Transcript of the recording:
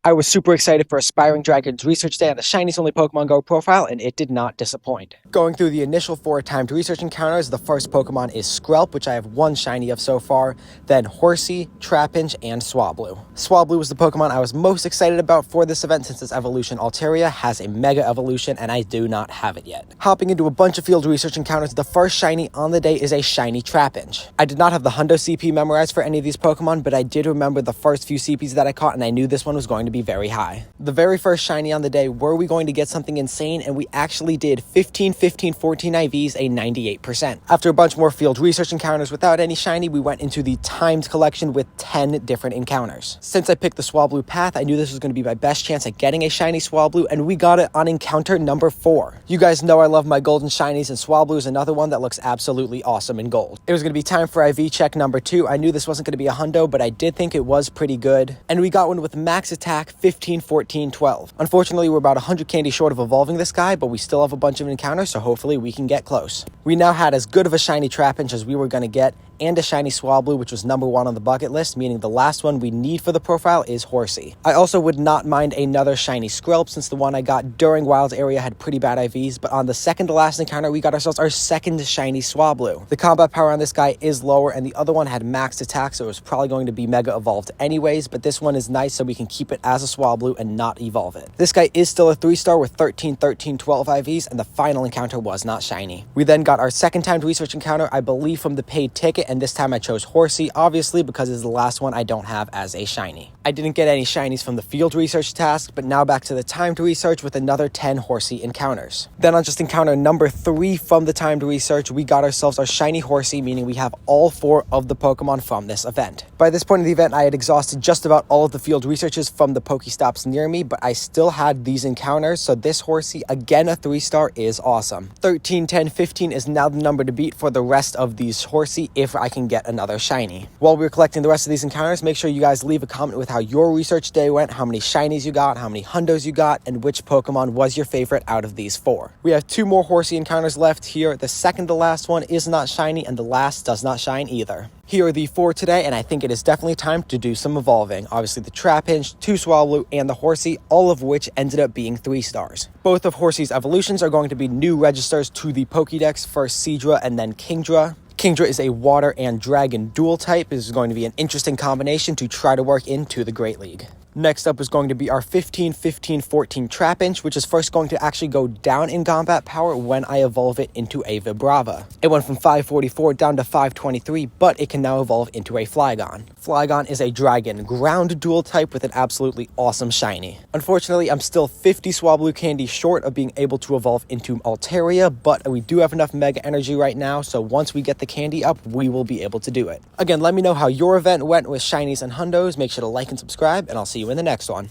I was super excited for Aspiring Dragons Research Day on the Shinies Only Pokemon Go profile, and it did not disappoint. Going through the initial 4 timed research encounters, the first Pokemon is Skrelp, which I have 1 shiny of so far, then Horsey, Trapinch, and Swablu. Swablu was the Pokemon I was most excited about for this event since its evolution Altaria has a Mega Evolution, and I do not have it yet. Hopping into a bunch of field research encounters, the first shiny on the day is a shiny Trapinch. I did not have the Hundo CP memorized for any of these Pokemon, but I did remember the first few CPs that I caught, and I knew this one was going to be very high. The very first shiny on the day, were we going to get something insane? And we actually did 15, 15, 14 IVs, a 98%. After a bunch more field research encounters without any shiny, we went into the timed collection with 10 different encounters. Since I picked the Swablu path, I knew this was going to be my best chance at getting a shiny Swablu, and we got it on encounter number 4. You guys know I love my golden shinies, and Swablu is another one that looks absolutely awesome in gold. It was going to be time for IV check number 2. I knew this wasn't going to be a hundo, but I did think it was pretty good. And we got one with max attack 15, 14, 12. Unfortunately, we're about 100 candy short of evolving this guy, but we still have a bunch of encounters, so hopefully we can get close. We now had as good of a shiny Trapinch as we were going to get, and a shiny Swablu, which was number 1 on the bucket list, meaning the last one we need for the profile is Horsey. I also would not mind another shiny Skrelp, since the one I got during Wilds area had pretty bad IVs, but on the second to last encounter, we got ourselves our second shiny Swablu. The combat power on this guy is lower, and the other one had maxed attack, so it was probably going to be Mega Evolved anyways, but this one is nice, so we can keep it as a Swablu and not evolve it. This guy is still a 3-star with 13, 13, 12 IVs, and the final encounter was not shiny. We then got our second timed research encounter, I believe from the paid ticket, and this time I chose Horsey, obviously because it's the last one I don't have as a shiny. I didn't get any shinies from the field research task, but now back to the timed research with another 10 Horsey encounters. Then on just encounter number 3 from the timed research, we got ourselves our shiny Horsey, meaning we have all 4 of the Pokemon from this event. By this point in the event, I had exhausted just about all of the field researches from the Pokestops near me, but I still had these encounters, so this Horsey, again a 3-star, is awesome. 13, 10, 15 is now the number to beat for the rest of these Horsey if I can get another shiny. While we're collecting the rest of these encounters, make sure you guys leave a comment with how your research day went, how many shinies you got, how many hundos you got, and which Pokemon was your favorite out of these 4. We have 2 more Horsey encounters left here. The second to last one is not shiny, and the last does not shine either. Here are the 4 today, and I think it is definitely time to do some evolving. Obviously the Trapinch, 2 Swablu, and the Horsey, all of which ended up being 3 stars. Both of Horsey's evolutions are going to be new registers to the Pokédex, first Seadra and then Kingdra. Kingdra is a water and dragon dual type. This is going to be an interesting combination to try to work into the Great League. Next up is going to be our 15, 15, 14 Trapinch, which is first going to actually go down in combat power when I evolve it into a Vibrava. It went from 544 down to 523, but it can now evolve into a Flygon. Flygon is a dragon ground dual type with an absolutely awesome shiny. Unfortunately, I'm still 50 Swablu candy short of being able to evolve into Altaria, but we do have enough Mega Energy right now, so once we get the candy up, we will be able to do it. Again, let me know how your event went with shinies and hundos. Make sure to like and subscribe, and I'll see you in the next one.